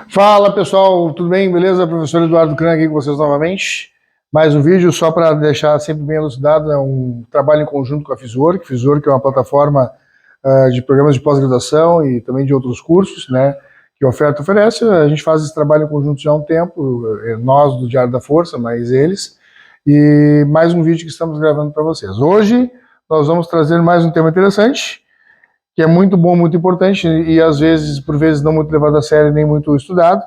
Fala pessoal, tudo bem? Beleza? Professor Eduardo Kran aqui com vocês novamente. Mais um vídeo só para deixar sempre bem elucidado, é um trabalho em conjunto com a Fiswork, que é uma plataforma de programas de pós-graduação e também de outros cursos, né, que a oferta oferece. A gente faz esse trabalho em conjunto já há um tempo, nós do Diário da Força, mas eles, e mais um vídeo que estamos gravando para vocês. Hoje nós vamos trazer mais um tema interessante, que é muito bom, muito importante e às vezes, por vezes, não muito levado a sério nem muito estudado,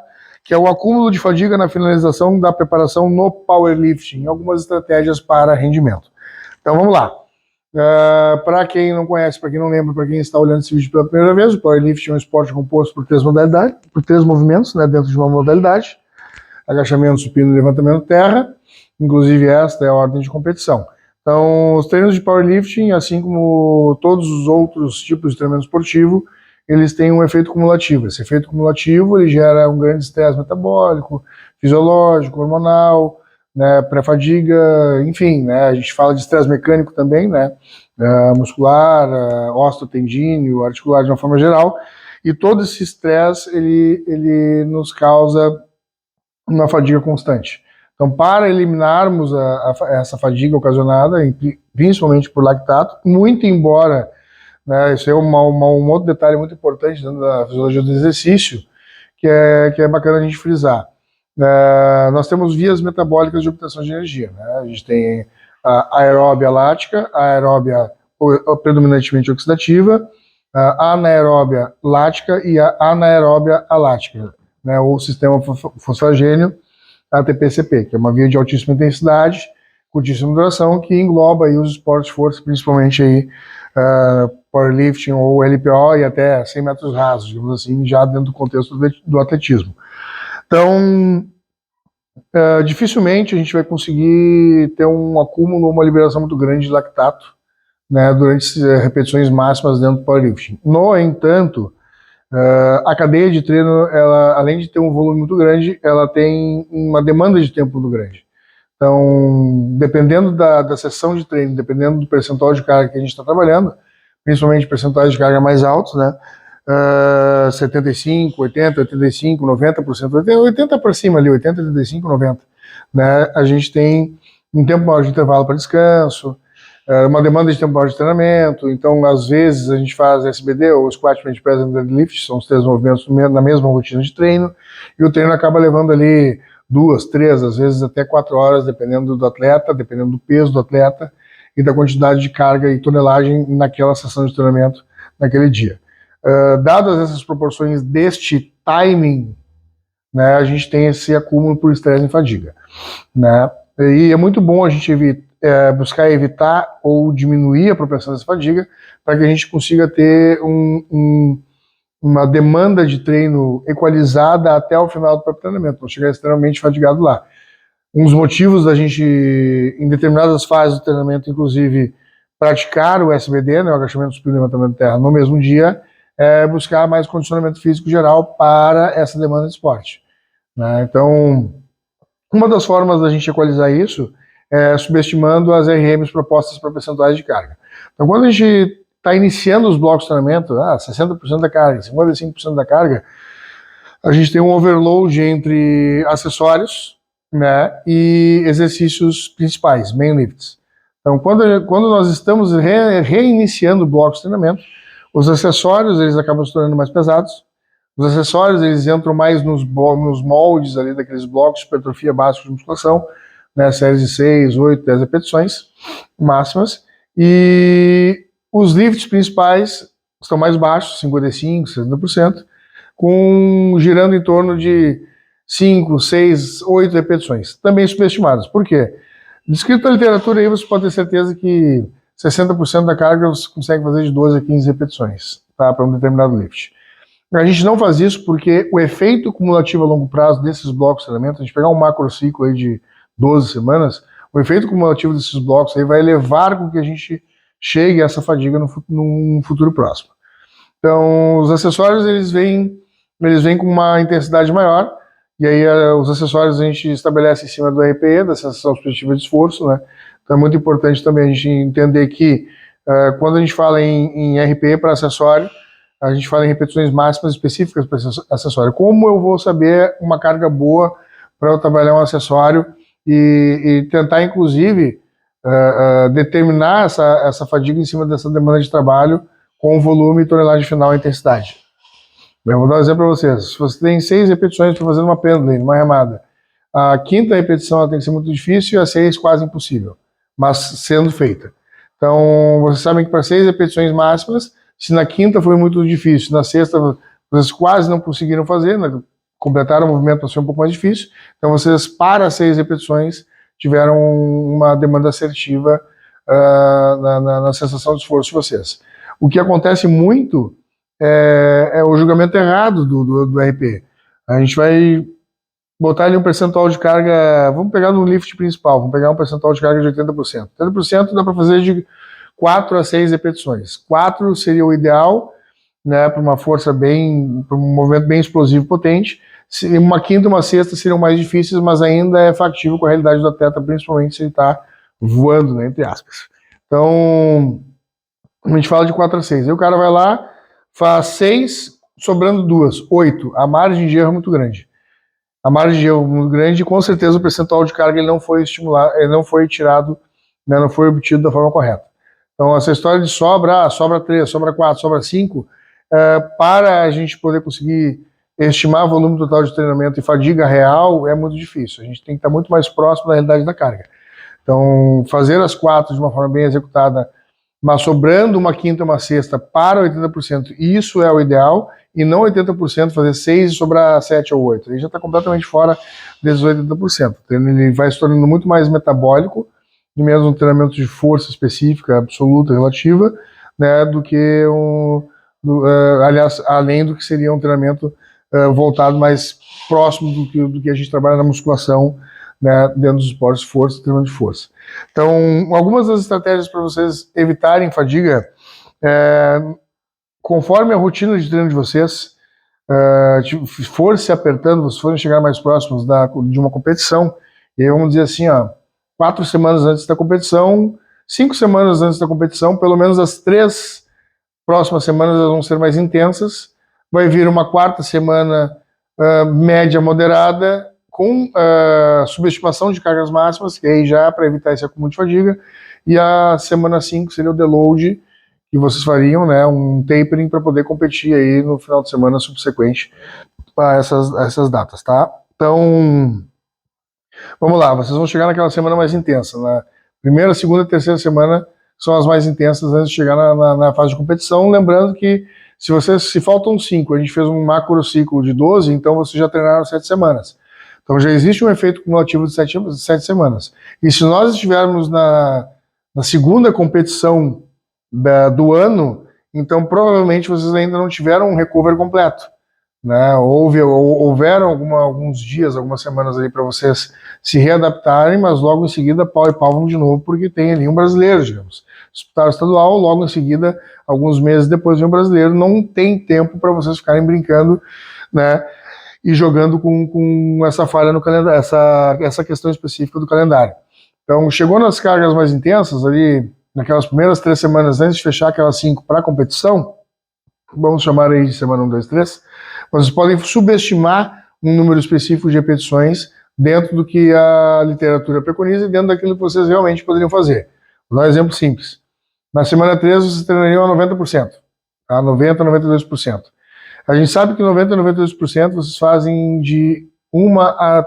que é o acúmulo de fadiga na finalização da preparação no powerlifting, algumas estratégias para rendimento. Então vamos lá. Para quem não conhece, para quem não lembra, para quem está olhando esse vídeo pela primeira vez, o powerlifting é um esporte composto por três modalidades, por três movimentos, né, dentro de uma modalidade: agachamento, supino e levantamento terra. Inclusive esta é a ordem de competição. Então, os treinos de powerlifting, assim como todos os outros tipos de treinamento esportivo, eles têm um efeito cumulativo. Esse efeito cumulativo ele gera um grande estresse metabólico, fisiológico, hormonal, né, pré-fadiga, enfim, né, a gente fala de estresse mecânico também, né, muscular, osteotendíneo, articular de uma forma geral, e todo esse estresse ele nos causa uma fadiga constante. Então, para eliminarmos essa fadiga ocasionada, principalmente por lactato, muito embora, né, isso é um outro detalhe muito importante dentro da fisiologia do exercício, que é bacana a gente frisar. Nós temos vias metabólicas de obtenção de energia. Né? A gente tem a aeróbia lática, a aeróbia predominantemente oxidativa, a anaeróbia lática e a anaeróbia alática, né, o sistema fosfagênio ATP-CP, que é uma via de altíssima intensidade, curtíssima duração, que engloba aí os esportes de força, principalmente aí, powerlifting ou LPO e até 100 metros rasos, digamos assim, já dentro do contexto do atletismo. Então, dificilmente a gente vai conseguir ter um acúmulo ou uma liberação muito grande de lactato, né, durante repetições máximas dentro do powerlifting. No entanto, a cadeia de treino, ela, além de ter um volume muito grande, ela tem uma demanda de tempo muito grande. Então, dependendo da sessão de treino, dependendo do percentual de carga que a gente está trabalhando, principalmente percentuais de carga mais altos, né? 75, 80, 85, 90%, 80 para cima ali, 80, 85, 90. Né? A gente tem um tempo maior de intervalo para descanso, uma demanda de tempo maior de treinamento. Então, às vezes, a gente faz SBD, ou Squat, Bench Press e Deadlift, são os três movimentos na mesma rotina de treino, e o treino acaba levando ali 2, 3, às vezes até 4 horas, dependendo do atleta, dependendo do peso do atleta e da quantidade de carga e tonelagem naquela sessão de treinamento naquele dia. Dadas essas proporções deste timing, né, a gente tem esse acúmulo por estresse e fadiga. Né? E é muito bom a gente buscar evitar ou diminuir a propensão dessa fadiga para que a gente consiga ter uma demanda de treino equalizada até o final do próprio treinamento, não chegar extremamente fadigado lá. Um dos motivos da gente, em determinadas fases do treinamento, inclusive, praticar o SBD, né, o agachamento, supino e levantamento de terra, no mesmo dia, é buscar mais condicionamento físico geral para essa demanda de esporte. Né? Então, uma das formas da gente equalizar isso é subestimando as RMs propostas para percentuais de carga. Então, quando a gente está iniciando os blocos de treinamento, 60% da carga, 55% da carga, a gente tem um overload entre acessórios, né, e exercícios principais, main lifts. Então, quando nós estamos reiniciando blocos de treinamento, os acessórios eles acabam se tornando mais pesados. Os acessórios eles entram mais nos moldes ali daqueles blocos de hipertrofia básica de musculação, né, séries de 6, 8, 10 repetições máximas, e os lifts principais estão mais baixos, 55%, 60%, girando em torno de 5, 6, 8 repetições, também subestimadas. Por quê? Descrito na literatura aí, você pode ter certeza que 60% da carga você consegue fazer de 12 a 15 repetições, tá, para um determinado lift. A gente não faz isso porque o efeito cumulativo a longo prazo desses blocos de treinamento, a gente pegar um macrociclo aí de 12 semanas, o efeito cumulativo desses blocos aí vai levar com que a gente chegue a essa fadiga num futuro próximo. Então, os acessórios, eles vêm com uma intensidade maior, e aí os acessórios a gente estabelece em cima do RPE, da sensação subjetiva de esforço, né? Então é muito importante também a gente entender que quando a gente fala em RPE para acessório, a gente fala em repetições máximas específicas para esse acessório. Como eu vou saber uma carga boa para eu trabalhar um acessório e tentar, inclusive, determinar essa fadiga em cima dessa demanda de trabalho com volume, tonelagem final e intensidade. Eu vou dar um exemplo para vocês. Se você tem 6 repetições para fazer uma pendulum, numa remada, a quinta repetição ela tem que ser muito difícil e a 6 quase impossível, mas sendo feita. Então, vocês sabem que para 6 repetições máximas, se na quinta foi muito difícil, na sexta vocês quase não conseguiram fazer, completaram o movimento para ser um pouco mais difícil, então vocês, para 6 repetições, tiveram uma demanda assertiva na sensação de esforço de vocês. O que acontece muito é o julgamento errado do RP. A gente vai botar ali um percentual de carga, vamos pegar no lift principal, vamos pegar um percentual de carga de 80%. 80% dá para fazer de 4 a 6 repetições. 4 seria o ideal, né, para uma força para um movimento bem explosivo e potente. Uma quinta e uma sexta seriam mais difíceis, mas ainda é factível com a realidade do atleta, principalmente se ele está voando, né, entre aspas. Então, a gente fala de 4 a 6. Aí o cara vai lá, faz 6, sobrando 2, 8. A margem de erro é muito grande. A margem de erro é muito grande e com certeza o percentual de carga ele não foi estimulado, ele não foi tirado, né, não foi obtido da forma correta. Então essa história de sobra 3, sobra 4, sobra 5, para a gente poder conseguir estimar volume total de treinamento e fadiga real é muito difícil. A gente tem que estar muito mais próximo da realidade da carga. Então fazer as 4 de uma forma bem executada, mas sobrando uma quinta e uma sexta para 80%, isso é o ideal, e não 80% fazer 6 e sobrar 7 ou 8. Ele já está completamente fora desses 80%. Ele vai se tornando muito mais metabólico, e mesmo um treinamento de força específica, absoluta, relativa, né, do que aliás, além do que seria um treinamento voltado mais próximo do que a gente trabalha na musculação, né, dentro dos esportes de força, treinamento de força. Então, algumas das estratégias para vocês evitarem fadiga, conforme a rotina de treino de vocês for se apertando, vocês forem chegar mais próximos de uma competição, e aí vamos dizer assim, 4 semanas antes da competição, 5 semanas antes da competição, pelo menos as 3 próximas semanas vão ser mais intensas, vai vir uma 4ª semana média moderada, com subestimação de cargas máximas, que aí já para evitar esse acúmulo de fadiga, e a semana 5 seria o deload, que vocês fariam, né, um tapering para poder competir aí no final de semana subsequente para essas datas, tá? Então, vamos lá, vocês vão chegar naquela semana mais intensa, na primeira, segunda e terceira semana são as mais intensas antes de chegar na fase de competição, lembrando que se faltam 5, a gente fez um macro ciclo de 12, então vocês já treinaram 7 semanas. Então já existe um efeito cumulativo de 7 semanas. E se nós estivermos na segunda competição do ano, então provavelmente vocês ainda não tiveram um recover completo, né? Houveram alguns dias, algumas semanas ali para vocês se readaptarem, mas logo em seguida pau e pau vão de novo, porque tem ali um brasileiro, digamos. Disputar estadual, logo em seguida, alguns meses depois vem um brasileiro, não tem tempo para vocês ficarem brincando, né? E jogando com essa falha no calendário, essa questão específica do calendário. Então, chegou nas cargas mais intensas, ali, naquelas primeiras 3 semanas antes de fechar aquelas 5 para a competição, vamos chamar aí de semana 1, 2, 3, vocês podem subestimar um número específico de repetições dentro do que a literatura preconiza e dentro daquilo que vocês realmente poderiam fazer. Vou dar um exemplo simples. Na semana 3, vocês treinariam a 90%, tá? 90% a 92%. A gente sabe que 90% a 92% vocês fazem de 1 a...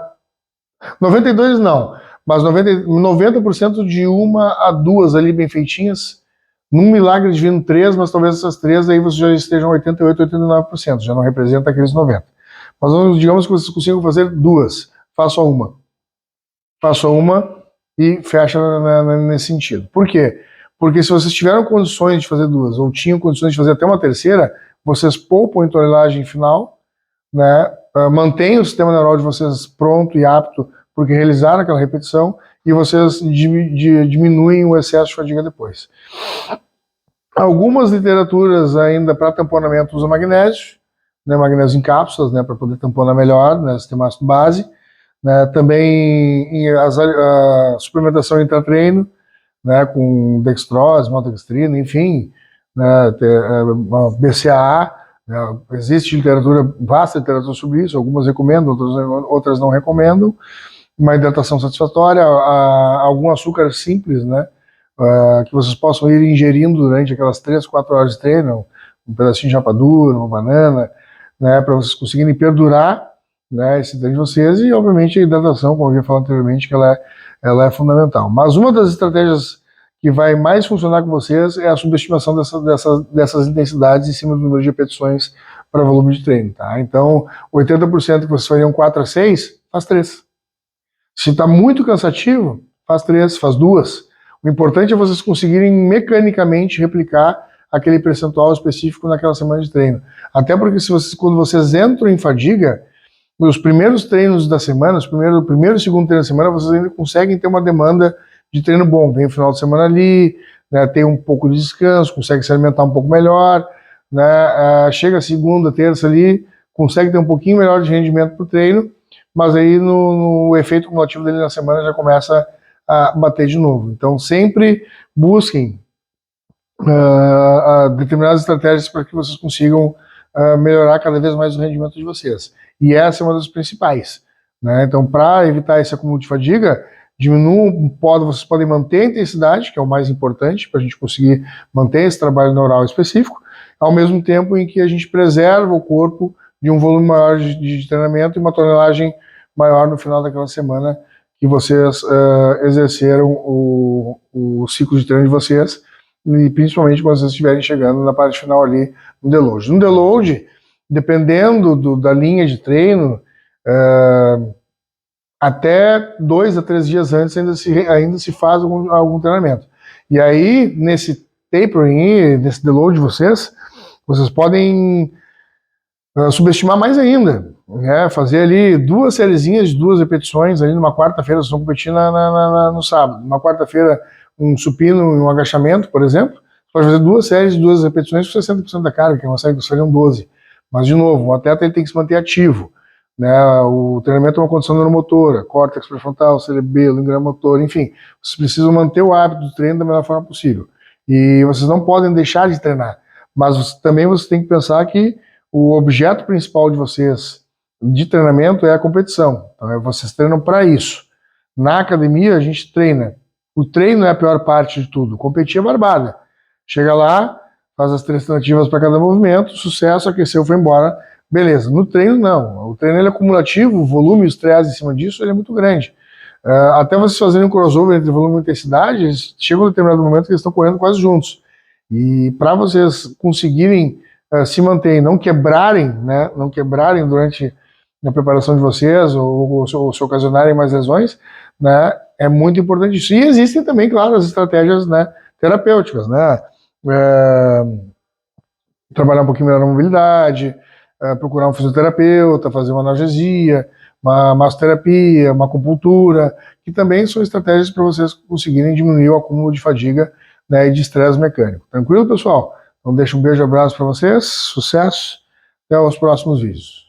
92% não, mas 90% de 1 a 2 ali bem feitinhas, num milagre divino 3, mas talvez essas 3 aí vocês já estejam 88%, 89%, já não representa aqueles 90%. Mas digamos que vocês consigam fazer 2, faça uma. Faça uma e fecha nesse sentido. Por quê? Porque se vocês tiveram condições de fazer 2, ou tinham condições de fazer até uma terceira, vocês poupam em tonelagem final, né? Mantém o sistema neural de vocês pronto e apto porque realizaram aquela repetição e vocês diminuem o excesso de fadiga depois. Algumas literaturas ainda para tamponamento usam magnésio, né, magnésio em cápsulas, né, para poder tamponar melhor, né, sistema ácido base, né, também a suplementação intra-treino, né, com dextrose, maltodextrina, enfim, né, BCAA, né? Existe literatura, vasta literatura sobre isso, algumas recomendam, outras não recomendam. Uma hidratação satisfatória, algum açúcar simples, né? Que vocês possam ir ingerindo durante aquelas 3, 4 horas de treino, um pedacinho de rapadura, uma banana, né? Para vocês conseguirem perdurar, né, esse treino de vocês. E, obviamente, a hidratação, como eu havia falado anteriormente, que ela é fundamental. Mas uma das estratégias que vai mais funcionar com vocês é a subestimação dessas intensidades em cima do número de repetições para volume de treino, tá? Então, 80% que vocês fariam 4 a 6, faz 3. Se está muito cansativo, faz 3, faz 2. O importante é vocês conseguirem mecanicamente replicar aquele percentual específico naquela semana de treino. Até porque quando vocês entram em fadiga, nos primeiros treinos da semana, o primeiro e segundo treino da semana, vocês ainda conseguem ter uma demanda de treino bom. Vem o final de semana ali, né, tem um pouco de descanso, consegue se alimentar um pouco melhor, né, chega a segunda, terça ali, consegue ter um pouquinho melhor de rendimento para o treino, mas aí no efeito cumulativo dele na semana já começa a bater de novo. Então sempre busquem determinadas estratégias para que vocês consigam melhorar cada vez mais o rendimento de vocês. E essa é uma das principais, né? Então, para evitar esse acúmulo de fadiga, vocês podem manter a intensidade, que é o mais importante, para a gente conseguir manter esse trabalho neural específico, ao mesmo tempo em que a gente preserva o corpo de um volume maior de treinamento e uma tonelagem maior no final daquela semana que vocês exerceram o ciclo de treino de vocês, e principalmente quando vocês estiverem chegando na parte final ali no deload. No deload, dependendo da linha de treino, até 2 a 3 dias antes ainda se faz algum treinamento. E aí, nesse tapering, nesse deload de vocês podem subestimar mais ainda, né? Fazer ali 2 sériezinhas de 2 repetições ali numa quarta-feira, vocês vão competir no sábado. Numa quarta-feira, um supino e um agachamento, por exemplo, você pode fazer 2 séries de 2 repetições com 60% da carga, que é uma série que você faria 12. Mas, de novo, o atleta ele tem que se manter ativo, né? O treinamento é uma condição neuromotora, córtex pré-frontal, cerebelo, engramotor, enfim, vocês precisam manter o hábito do treino da melhor forma possível. E vocês não podem deixar de treinar, mas também você tem que pensar que o objeto principal de vocês de treinamento é a competição. Então, vocês treinam para isso. Na academia, a gente treina. O treino é a pior parte de tudo. Competir é barbada. Chega lá, faz as 3 tentativas para cada movimento, sucesso, aqueceu, foi embora. Beleza. No treino, não. O treino ele é acumulativo, o volume e o estresse em cima disso ele é muito grande. Até vocês fazerem um crossover entre volume e intensidade, chega um determinado momento que eles estão correndo quase juntos. E para vocês conseguirem se manter e não quebrarem, né, não quebrarem durante a preparação de vocês ou se ocasionarem mais lesões, né, é muito importante isso. E existem também, claro, as estratégias, né, terapêuticas, né, trabalhar um pouquinho melhor na mobilidade, procurar um fisioterapeuta, fazer uma analgesia, uma massoterapia, uma acupuntura, que também são estratégias para vocês conseguirem diminuir o acúmulo de fadiga, né, e de estresse mecânico. Tranquilo, pessoal? Então deixa um beijo e abraço para vocês, sucesso, até os próximos vídeos.